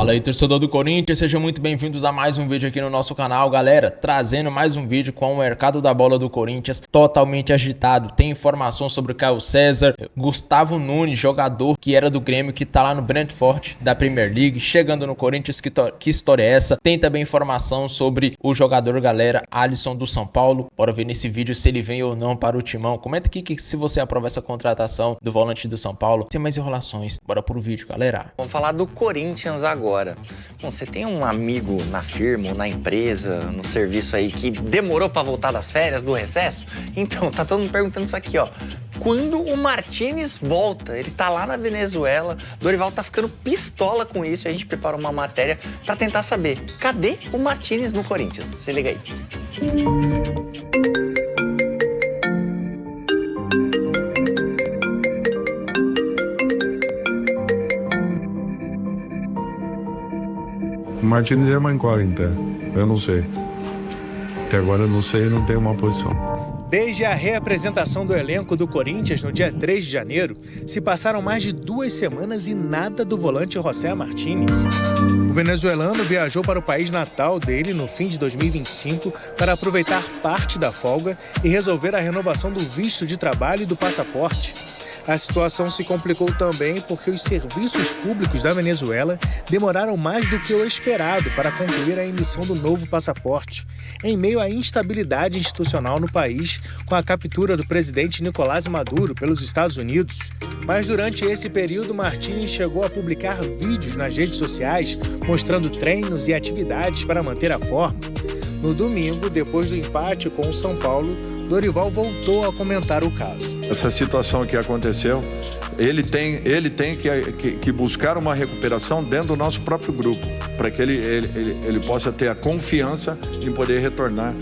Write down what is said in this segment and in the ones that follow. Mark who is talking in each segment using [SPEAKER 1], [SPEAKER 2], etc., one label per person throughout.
[SPEAKER 1] Fala aí, torcedor do Corinthians, sejam muito bem-vindos a mais um vídeo aqui no nosso canal, galera, trazendo mais um vídeo com o mercado da bola do Corinthians totalmente agitado. Tem informação sobre o Caio César, Gustavo Nunes, jogador que era do Grêmio, que tá lá no Brentford da Premier League, chegando no Corinthians, que história é essa? Tem também informação sobre o jogador, galera, Alisson do São Paulo. Bora ver nesse vídeo se ele vem ou não para o Timão. Comenta aqui que se você aprova essa contratação do volante do São Paulo. Sem mais enrolações, bora pro vídeo, galera.
[SPEAKER 2] Vamos falar do Corinthians agora. Bom, você tem um amigo na firma, ou na empresa, no serviço aí que demorou para voltar das férias, do recesso? Então, tá todo mundo perguntando isso aqui, ó. Quando o Martínez volta? Ele tá lá na Venezuela, Dorival tá ficando pistola com isso e a gente preparou uma matéria para tentar saber, cadê o Martínez no Corinthians? Se liga aí.
[SPEAKER 3] O Martínez é uma incógnita, eu não sei. Até agora eu não sei, não tenho uma posição.
[SPEAKER 4] Desde a reapresentação do elenco do Corinthians no dia 3 de janeiro, se passaram mais de 2 semanas e nada do volante José Martínez. O venezuelano viajou para o país natal dele no fim de 2025 para aproveitar parte da folga e resolver a renovação do visto de trabalho e do passaporte. A situação se complicou também porque os serviços públicos da Venezuela demoraram mais do que o esperado para concluir a emissão do novo passaporte, em meio à instabilidade institucional no país com a captura do presidente Nicolás Maduro pelos Estados Unidos. Mas durante esse período, Martínez chegou a publicar vídeos nas redes sociais mostrando treinos e atividades para manter a forma. No domingo, depois do empate com o São Paulo, Dorival voltou a comentar o caso.
[SPEAKER 3] Essa situação que aconteceu, ele tem que buscar uma recuperação dentro do nosso próprio grupo, para que ele possa ter a confiança em poder retornar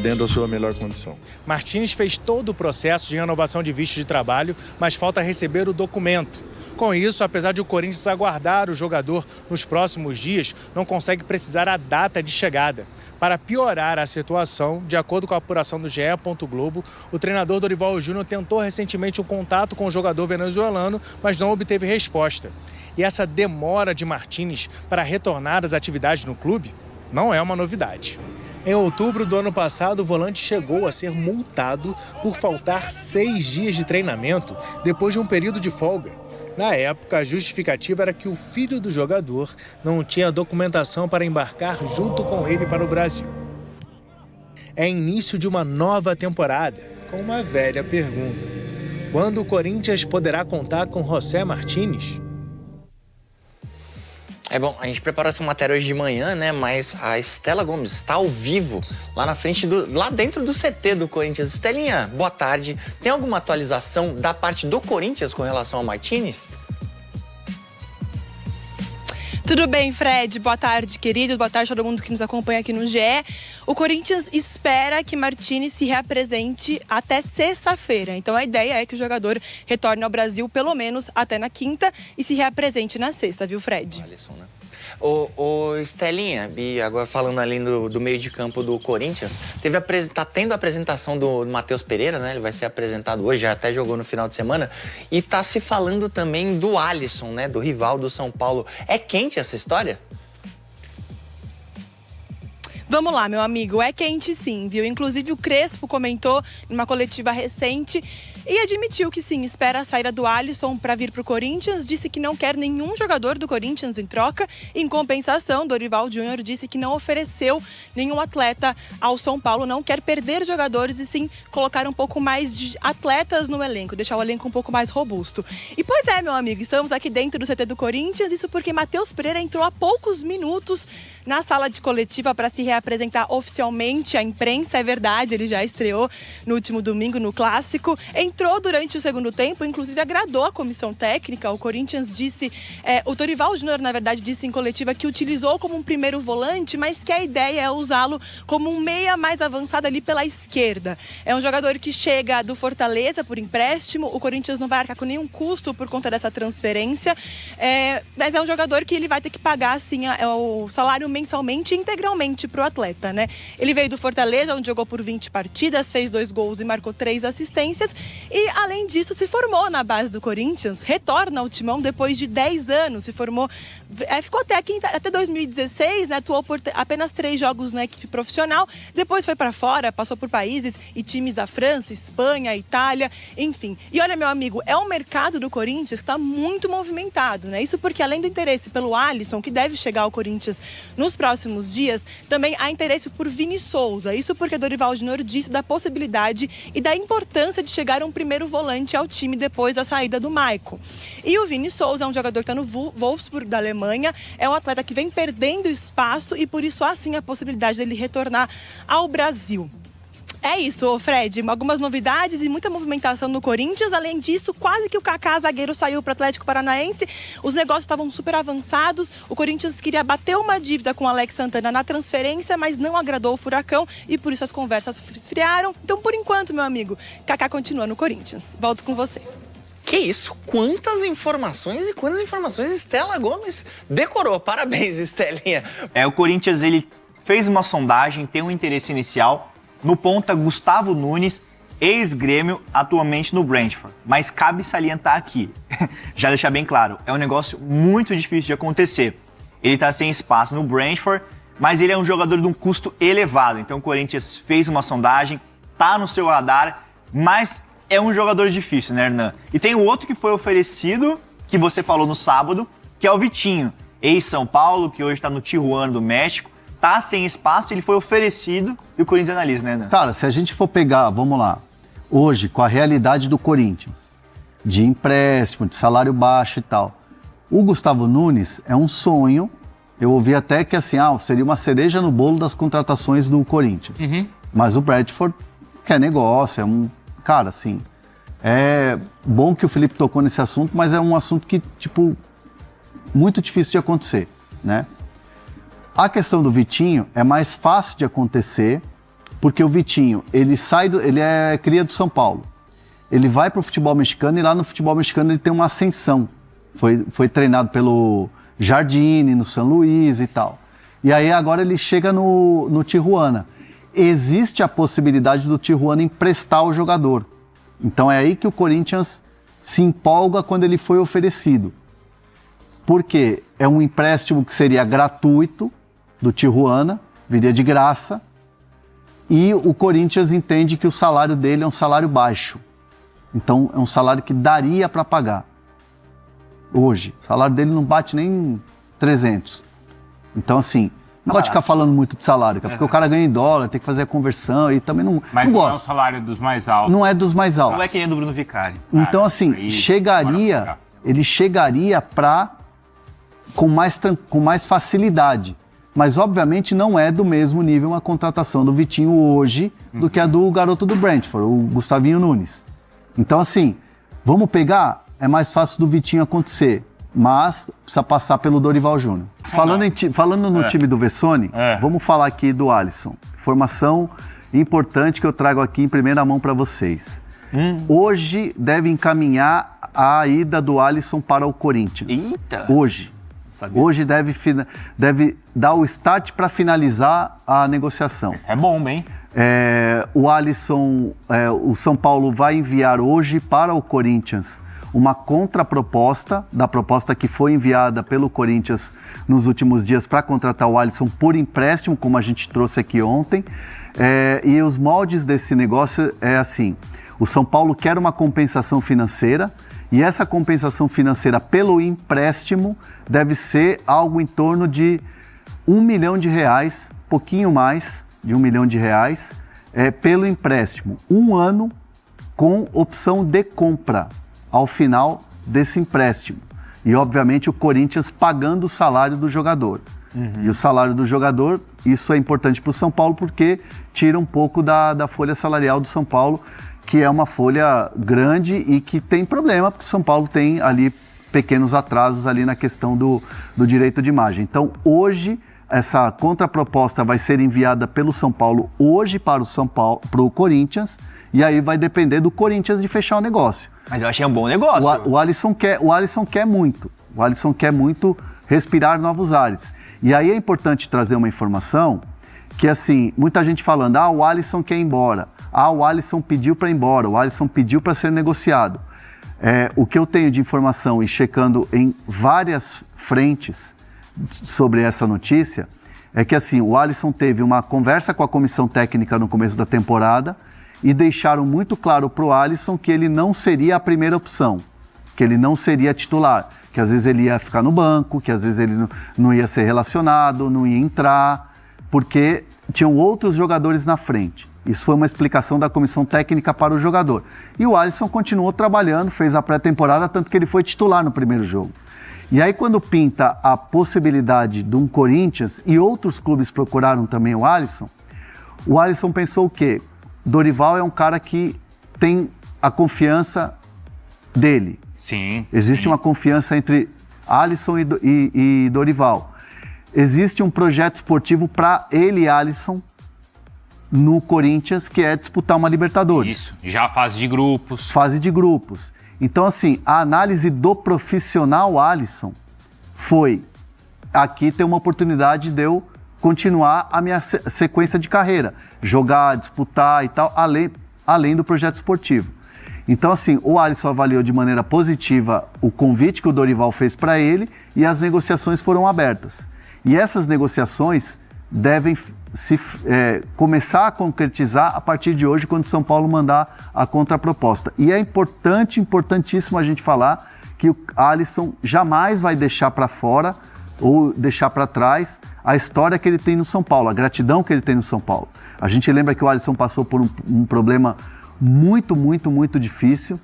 [SPEAKER 3] dentro da sua melhor condição.
[SPEAKER 4] Martínez fez todo o processo de renovação de visto de trabalho, mas falta receber o documento. Com isso, apesar de o Corinthians aguardar o jogador nos próximos dias, não consegue precisar a data de chegada. Para piorar a situação, de acordo com a apuração do GE. Globo, o treinador Dorival Júnior tentou recentemente um contato com o jogador venezuelano, mas não obteve resposta. E essa demora de Martínez para retornar às atividades no clube não é uma novidade. Em outubro do ano passado, o volante chegou a ser multado por faltar 6 dias de treinamento depois de um período de folga. Na época, a justificativa era que o filho do jogador não tinha documentação para embarcar junto com ele para o Brasil. É início de uma nova temporada, com uma velha pergunta. Quando o Corinthians poderá contar com José Martínez?
[SPEAKER 2] Bom, a gente preparou essa matéria hoje de manhã, né? Mas a Estela Gomes está ao vivo lá na frente lá dentro do CT do Corinthians. Estelinha, boa tarde. Tem alguma atualização da parte do Corinthians com relação ao Martínez?
[SPEAKER 5] Tudo bem, Fred? Boa tarde, querido. Boa tarde a todo mundo que nos acompanha aqui no GE. O Corinthians espera que Martínez se reapresente até sexta-feira. Então a ideia é que o jogador retorne ao Brasil pelo menos até na quinta e se reapresente na sexta, viu, Fred?
[SPEAKER 2] Alisson, né? Ô Estelinha, e agora falando ali do meio de campo do Corinthians, tá tendo a apresentação do Matheus Pereira, né? Ele vai ser apresentado hoje, já até jogou no final de semana. E tá se falando também do Alisson, né? Do rival do São Paulo. É quente essa história?
[SPEAKER 5] Vamos lá, meu amigo, é quente sim, viu? Inclusive o Crespo comentou numa coletiva recente e admitiu que sim, espera a saída do Alisson para vir para o Corinthians, disse que não quer nenhum jogador do Corinthians em troca. Em compensação, Dorival Júnior disse que não ofereceu nenhum atleta ao São Paulo, não quer perder jogadores e sim colocar um pouco mais de atletas no elenco, deixar o elenco um pouco mais robusto. E pois é, meu amigo, estamos aqui dentro do CT do Corinthians, isso porque Matheus Pereira entrou há poucos minutos na sala de coletiva para se reapresentar oficialmente à imprensa. É verdade, ele já estreou no último domingo no Clássico, entrou durante o segundo tempo, inclusive agradou a comissão técnica. O Corinthians disse, o Dorival Júnior, na verdade, disse em coletiva que utilizou como um primeiro volante, mas que a ideia é usá-lo como um meia mais avançado ali pela esquerda. É um jogador que chega do Fortaleza por empréstimo, o Corinthians não vai arcar com nenhum custo por conta dessa transferência, mas é um jogador que ele vai ter que pagar assim, o salário mensalmente e integralmente para o atleta, né? Ele veio do Fortaleza, onde jogou por 20 partidas, fez 2 gols e marcou 3 assistências E, além disso, se formou na base do Corinthians, retorna ao timão depois de 10 anos, se formou, ficou até 2016, né, atuou por apenas 3 jogos na equipe profissional, depois foi para fora, passou por países e times da França, Espanha, Itália, enfim. E olha, meu amigo, é um mercado do Corinthians que está muito movimentado, né? Isso porque, além do interesse pelo Alisson, que deve chegar ao Corinthians nos próximos dias, também há interesse por Vini Souza. Isso porque Dorival Júnior disse da possibilidade e da importância de chegar um primeiro volante ao time depois da saída do Maicon. E o Vini Souza é um jogador que está no Wolfsburg da Alemanha, é um atleta que vem perdendo espaço e por isso há sim a possibilidade dele retornar ao Brasil. É isso, Fred, algumas novidades e muita movimentação no Corinthians. Além disso, quase que o Kaká, zagueiro, saiu para o Atlético Paranaense. Os negócios estavam super avançados. O Corinthians queria bater uma dívida com o Alex Santana na transferência, mas não agradou o Furacão e por isso as conversas esfriaram. Então, por enquanto, meu amigo, Kaká continua no Corinthians. Volto com você.
[SPEAKER 2] Que isso? Quantas informações e quantas informações Estela Gomes decorou. Parabéns, Estelinha.
[SPEAKER 6] O Corinthians, ele fez uma sondagem, tem um interesse inicial. No ponta, Gustavo Nunes, ex-Grêmio, atualmente no Brentford. Mas cabe salientar aqui, já deixar bem claro, é um negócio muito difícil de acontecer. Ele está sem espaço no Brentford, mas ele é um jogador de um custo elevado. Então o Corinthians fez uma sondagem, tá no seu radar, mas é um jogador difícil, né, Hernan? E tem o outro que foi oferecido, que você falou no sábado, que é o Vitinho, ex-São Paulo, que hoje está no Tijuana do México. Tá sem espaço, ele foi oferecido e o Corinthians analisa, né, Dan?
[SPEAKER 7] Cara, se a gente for pegar, vamos lá, hoje, com a realidade do Corinthians, de empréstimo, de salário baixo e tal, o Gustavo Nunes é um sonho. Eu ouvi até que assim, seria uma cereja no bolo das contratações do Corinthians. Mas o Bradford quer negócio, é um... Cara, assim, é bom que o Felipe tocou nesse assunto, mas é um assunto que, tipo, muito difícil de acontecer, né? A questão do Vitinho é mais fácil de acontecer, porque o Vitinho, ele é cria do São Paulo. Ele vai para o futebol mexicano e lá no futebol mexicano ele tem uma ascensão. Foi treinado pelo Jardine, no São Luís e tal. E aí agora ele chega no Tijuana. Existe a possibilidade do Tijuana emprestar o jogador. Então é aí que o Corinthians se empolga quando ele foi oferecido. Porque é um empréstimo que seria gratuito, do Tijuana, viria de graça, e o Corinthians entende que o salário dele é um salário baixo. Então, é um salário que daria para pagar. Hoje, o salário dele não bate nem 300. Então, assim, não gosto de ficar falando muito de salário, porque o cara ganha em dólar, tem que fazer a conversão e também não gosto.
[SPEAKER 8] Mas não é o salário dos mais altos.
[SPEAKER 7] Não é dos mais altos.
[SPEAKER 6] Não é que nem do Bruno Vicari.
[SPEAKER 7] Então, assim, ele chegaria com mais facilidade. Mas, obviamente, não é do mesmo nível uma contratação do Vitinho hoje do que a do garoto do Brentford, o Gustavinho Nunes. Então, assim, vamos pegar? É mais fácil do Vitinho acontecer, mas precisa passar pelo Dorival Júnior. Falando no time do Vessone, vamos falar aqui do Alisson. Informação importante que eu trago aqui em primeira mão para vocês. Hoje deve encaminhar a ida do Alisson para o Corinthians.
[SPEAKER 6] Eita!
[SPEAKER 7] Hoje deve dar o start para finalizar a negociação.
[SPEAKER 8] Isso é bom, hein?
[SPEAKER 7] O Alisson, o São Paulo vai enviar hoje para o Corinthians uma contraproposta da proposta que foi enviada pelo Corinthians nos últimos dias para contratar o Alisson por empréstimo, como a gente trouxe aqui ontem. E os moldes desse negócio é assim: o São Paulo quer uma compensação financeira, e essa compensação financeira pelo empréstimo deve ser algo em torno de R$1 milhão, pouquinho mais de R$1 milhão, pelo empréstimo. 1 ano com opção de compra ao final desse empréstimo. E, obviamente, o Corinthians pagando o salário do jogador. E o salário do jogador, isso é importante para o São Paulo porque tira um pouco da folha salarial do São Paulo, que é uma folha grande e que tem problema, porque o São Paulo tem ali pequenos atrasos ali na questão do direito de imagem. Então, hoje, essa contraproposta vai ser enviada pelo São Paulo hoje para o Corinthians, e aí vai depender do Corinthians de fechar o negócio.
[SPEAKER 6] Mas eu achei um bom negócio.
[SPEAKER 7] O Alisson quer muito. O Alisson quer muito respirar novos ares. E aí é importante trazer uma informação que, assim, muita gente falando, o Alisson quer ir embora. o Alisson pediu para ir embora, o Alisson pediu para ser negociado. O que eu tenho de informação e checando em várias frentes sobre essa notícia é que assim, o Alisson teve uma conversa com a comissão técnica no começo da temporada e deixaram muito claro para o Alisson que ele não seria a primeira opção, que ele não seria titular, que às vezes ele ia ficar no banco, que às vezes ele não ia ser relacionado, não ia entrar, porque tinham outros jogadores na frente. Isso foi uma explicação da comissão técnica para o jogador. E o Alisson continuou trabalhando, fez a pré-temporada, tanto que ele foi titular no primeiro jogo. E aí quando pinta a possibilidade de um Corinthians, e outros clubes procuraram também o Alisson pensou o quê? Dorival é um cara que tem a confiança dele.
[SPEAKER 8] Sim.
[SPEAKER 7] Existe uma confiança entre Alisson e Dorival. Existe um projeto esportivo para ele, Alisson, no Corinthians, que é disputar uma Libertadores.
[SPEAKER 8] Isso, já fase de grupos.
[SPEAKER 7] Fase de grupos. Então, assim, a análise do profissional Alisson foi: aqui tem uma oportunidade de eu continuar a minha sequência de carreira, jogar, disputar e tal, além do projeto esportivo. Então, assim, o Alisson avaliou de maneira positiva o convite que o Dorival fez para ele e as negociações foram abertas. E essas negociações devem começar a concretizar a partir de hoje, quando o São Paulo mandar a contraproposta. E é importantíssimo a gente falar que o Alisson jamais vai deixar para fora ou deixar para trás a história que ele tem no São Paulo, a gratidão que ele tem no São Paulo. A gente lembra que o Alisson passou por um problema muito, muito, muito difícil,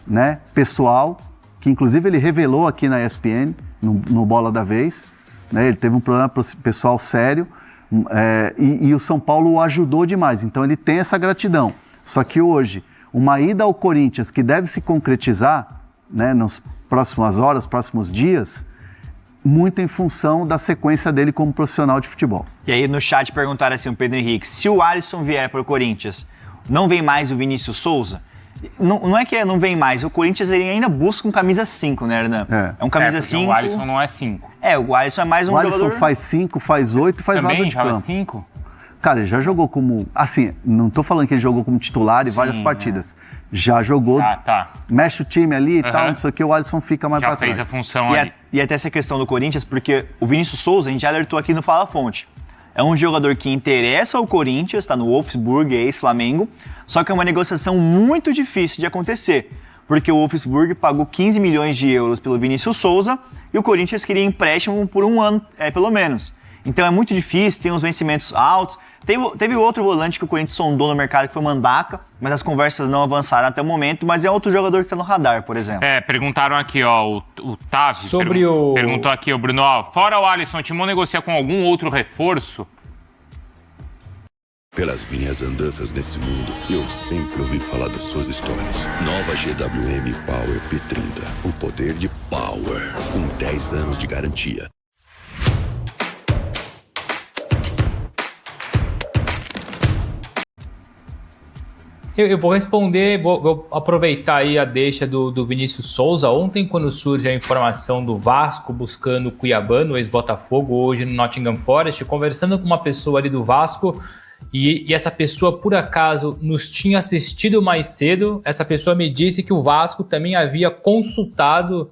[SPEAKER 7] né, pessoal, que inclusive ele revelou aqui na ESPN, no Bola da Vez, né, ele teve um problema pessoal sério, e o São Paulo o ajudou demais, então ele tem essa gratidão. Só que hoje, uma ida ao Corinthians que deve se concretizar, né, nas próximas horas, próximos dias, muito em função da sequência dele como profissional de futebol.
[SPEAKER 6] E aí no chat perguntaram assim, o Pedro Henrique, se o Alisson vier para o Corinthians, não vem mais o Vinícius Souza? Não é que não vem mais, o Corinthians ele ainda busca um camisa 5, né, Hernan? É um camisa 5.
[SPEAKER 8] O Alisson não é 5.
[SPEAKER 6] O Alisson é mais um jogador...
[SPEAKER 7] O Alisson faz 5, faz 8, faz lado de campo.
[SPEAKER 8] Também joga 5?
[SPEAKER 7] Cara, ele já jogou como... Assim, não tô falando que ele jogou como titular em várias partidas. Já jogou, mexe o time ali e tal, não sei o que, o Alisson fica mais pra trás.
[SPEAKER 8] Já fez a função ali.
[SPEAKER 6] E até essa questão do Corinthians, porque o Vinícius Souza, a gente já alertou aqui no Fala Fonte, é um jogador que interessa ao Corinthians, está no Wolfsburg, ex-Flamengo, só que é uma negociação muito difícil de acontecer, porque o Wolfsburg pagou 15 milhões de euros pelo Vinícius Souza e o Corinthians queria empréstimo por um ano, pelo menos. Então é muito difícil, tem uns vencimentos altos. Teve outro volante que o Corinthians sondou no mercado, que foi o Mandaka, mas as conversas não avançaram até o momento, mas é outro jogador que está no radar, por exemplo.
[SPEAKER 8] Perguntaram aqui, ó, o Tavi perguntou aqui, o Bruno, ó, fora o Alisson, o Timão negocia com algum outro reforço?
[SPEAKER 9] Pelas minhas andanças nesse mundo, eu sempre ouvi falar das suas histórias. Nova GWM Power P30, o poder de power, com 10 anos de garantia.
[SPEAKER 10] Eu vou responder, vou aproveitar aí a deixa do Vinícius Souza. Ontem, quando surge a informação do Vasco buscando o Cuiabano, o ex-Botafogo, hoje no Nottingham Forest, conversando com uma pessoa ali do Vasco, e essa pessoa, por acaso, nos tinha assistido mais cedo, essa pessoa me disse que o Vasco também havia consultado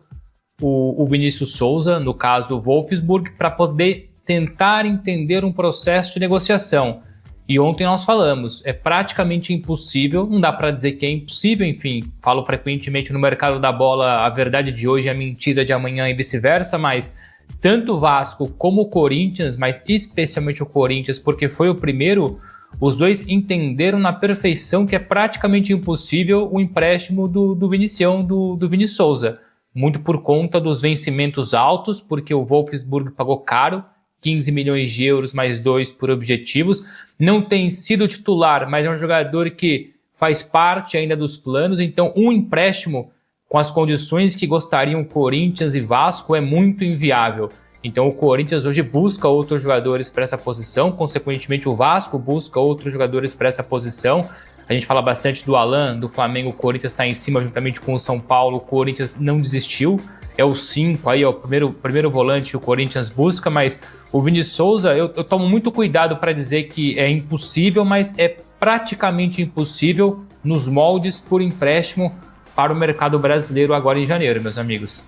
[SPEAKER 10] o Vinícius Souza, no caso o Wolfsburg, para poder tentar entender um processo de negociação. E ontem nós falamos, é praticamente impossível, não dá para dizer que é impossível, enfim, falo frequentemente no mercado da bola, a verdade de hoje é a mentira de amanhã e vice-versa, mas tanto o Vasco como o Corinthians, mas especialmente o Corinthians, porque foi o primeiro, os dois entenderam na perfeição que é praticamente impossível o empréstimo do Vinicião, do Vini Souza, muito por conta dos vencimentos altos, porque o Wolfsburg pagou caro, 15 milhões de euros mais 2 por objetivos, não tem sido titular, mas é um jogador que faz parte ainda dos planos, então um empréstimo com as condições que gostariam Corinthians e Vasco é muito inviável. Então o Corinthians hoje busca outros jogadores para essa posição, consequentemente o Vasco busca outros jogadores para essa posição. A gente fala bastante do Alan, do Flamengo, o Corinthians está em cima juntamente com o São Paulo, o Corinthians não desistiu, é o 5 aí, é o primeiro volante que o Corinthians busca, mas o Vini Souza, eu tomo muito cuidado para dizer que é impossível, mas é praticamente impossível nos moldes por empréstimo para o mercado brasileiro agora em janeiro, meus amigos.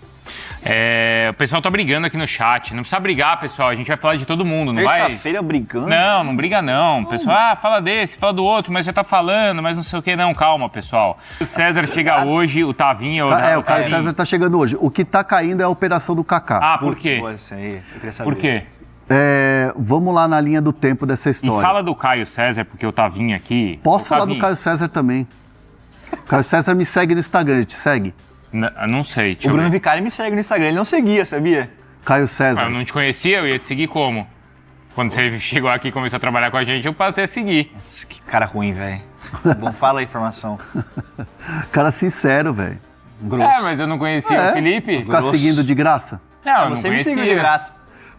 [SPEAKER 8] O pessoal tá brigando aqui no chat. Não precisa brigar, pessoal. A gente vai falar de todo mundo, não vai?
[SPEAKER 6] Terça-feira brigando?
[SPEAKER 8] Não briga não. Pessoal, fala desse, fala do outro, mas já tá falando, mas não sei o que. Não, calma, pessoal. O César chega hoje, o Tavinho...
[SPEAKER 7] o Caio César tá chegando hoje. O que tá caindo é a operação do Kaká.
[SPEAKER 8] Por quê? Por quê?
[SPEAKER 7] Vamos lá na linha do tempo dessa história.
[SPEAKER 8] E fala do Caio César, porque eu Tavinho aqui...
[SPEAKER 7] Posso falar do Caio César também. O Caio César me segue no Instagram, ele te segue?
[SPEAKER 8] Não sei.
[SPEAKER 6] O Bruno Vicari me segue no Instagram, ele não seguia, sabia?
[SPEAKER 7] Caio César.
[SPEAKER 8] Eu não te conhecia, eu ia te seguir como? Quando você chegou aqui e começou a trabalhar com a gente, eu passei a seguir.
[SPEAKER 6] Nossa, que cara ruim, velho. Bom, fala a informação.
[SPEAKER 7] Cara sincero, velho.
[SPEAKER 6] Grosso.
[SPEAKER 8] Mas eu não conhecia o Felipe.
[SPEAKER 7] Ficar seguindo de graça?
[SPEAKER 8] Não,
[SPEAKER 6] você
[SPEAKER 8] não
[SPEAKER 6] me
[SPEAKER 8] conhecia.
[SPEAKER 6] seguiu de graça.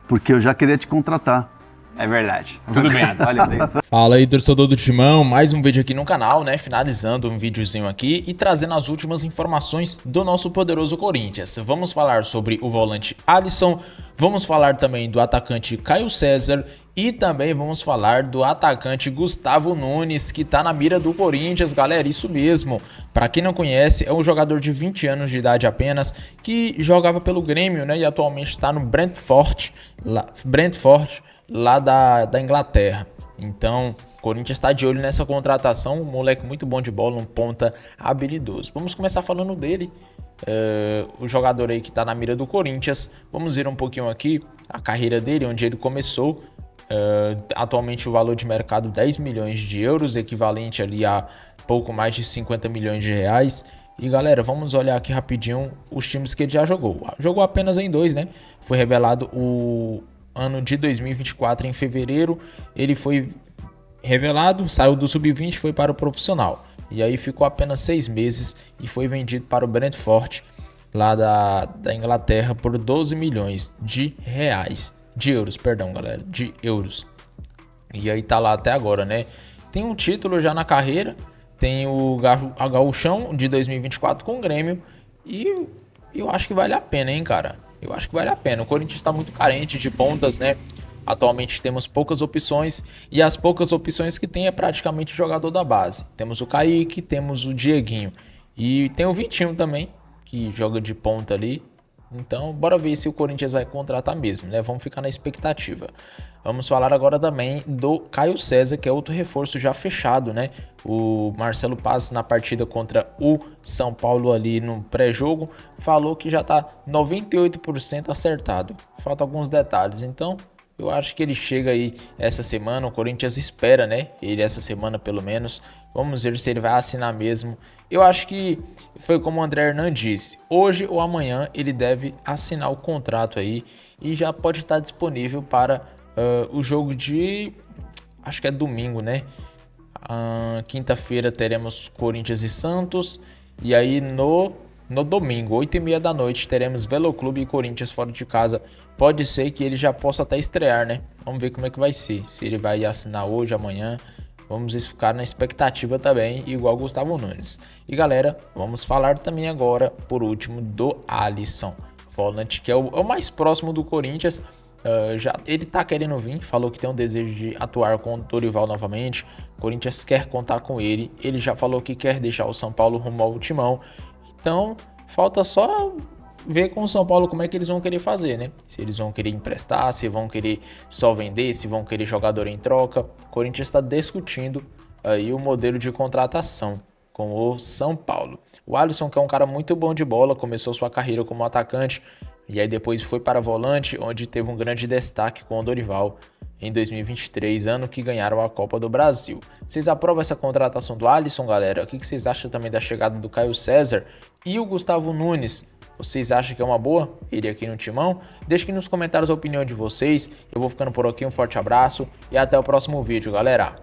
[SPEAKER 7] Porque eu já queria te contratar.
[SPEAKER 6] É verdade.
[SPEAKER 8] Tudo bem.
[SPEAKER 6] Olha aí.
[SPEAKER 1] Fala aí, torcedor do Timão, mais um vídeo aqui no canal, né? Finalizando um videozinho aqui e trazendo as últimas informações do nosso poderoso Corinthians. Vamos falar sobre o volante Alisson, vamos falar também do atacante Caio César e também vamos falar do atacante Gustavo Nunes, que tá na mira do Corinthians, galera, isso mesmo. Para quem não conhece, é um jogador de 20 anos de idade apenas, que jogava pelo Grêmio, né? E atualmente está no Brentford, lá da Inglaterra. Então, o Corinthians está de olho nessa contratação, um moleque muito bom de bola, um ponta habilidoso. Vamos começar falando dele, o jogador aí que está na mira do Corinthians. Vamos ver um pouquinho aqui a carreira dele, onde ele começou. Atualmente o valor de mercado 10 milhões de euros, equivalente ali a pouco mais de 50 milhões de reais. E galera, vamos olhar aqui rapidinho os times que ele já jogou. Jogou apenas em 2, né? Foi revelado o ano de 2024, em fevereiro, ele foi revelado, saiu do sub-20 e foi para o profissional. E aí ficou apenas 6 meses e foi vendido para o Brentford, lá da Inglaterra, por 12 milhões de reais. De euros, perdão, galera, de euros. E aí tá lá até agora, né? Tem um título já na carreira, tem o Gauchão de 2024 com o Grêmio e eu acho que vale a pena, hein, cara? Eu acho que vale a pena. O Corinthians está muito carente de pontas, né? Atualmente temos poucas opções e as poucas opções que tem é praticamente jogador da base. Temos o Kaique, temos o Dieguinho e tem o Vitinho também, que joga de ponta ali. Então, bora ver se o Corinthians vai contratar mesmo, né? Vamos ficar na expectativa. Vamos falar agora também do Caio César, que é outro reforço já fechado, né? O Marcelo Paz, na partida contra o São Paulo ali no pré-jogo, falou que já tá 98% acertado. Faltam alguns detalhes, então eu acho que ele chega aí essa semana. O Corinthians espera, né? Ele essa semana pelo menos. Vamos ver se ele vai assinar mesmo. Eu acho que foi como o André Hernan disse. Hoje ou amanhã ele deve assinar o contrato aí e já pode estar disponível para o jogo de... acho que é domingo, né? Quinta-feira teremos Corinthians e Santos. E aí no domingo, 8h30 da noite, teremos Veloclube e Corinthians fora de casa. Pode ser que ele já possa até estrear, né? Vamos ver como é que vai ser. Se ele vai assinar hoje, amanhã. Vamos ficar na expectativa também, igual o Gustavo Nunes. E galera, vamos falar também agora, por último, do Alisson. Volante que é o mais próximo do Corinthians. Ele tá querendo vir, falou que tem um desejo de atuar com o Dorival novamente. O Corinthians quer contar com ele. Ele já falou que quer deixar o São Paulo rumo ao Timão. Então, falta só ver com o São Paulo como é que eles vão querer fazer, né? Se eles vão querer emprestar, se vão querer só vender, se vão querer jogador em troca. O Corinthians está discutindo aí o modelo de contratação com o São Paulo. O Alisson, que é um cara muito bom de bola, começou sua carreira como atacante e aí depois foi para volante, onde teve um grande destaque com o Dorival em 2023, ano que ganharam a Copa do Brasil. Vocês aprovam essa contratação do Alisson, galera? O que vocês acham também da chegada do Caio César e o Gustavo Nunes? Vocês acham que é uma boa ele aqui no Timão? Deixe aqui nos comentários a opinião de vocês. Eu vou ficando por aqui, um forte abraço e até o próximo vídeo, galera.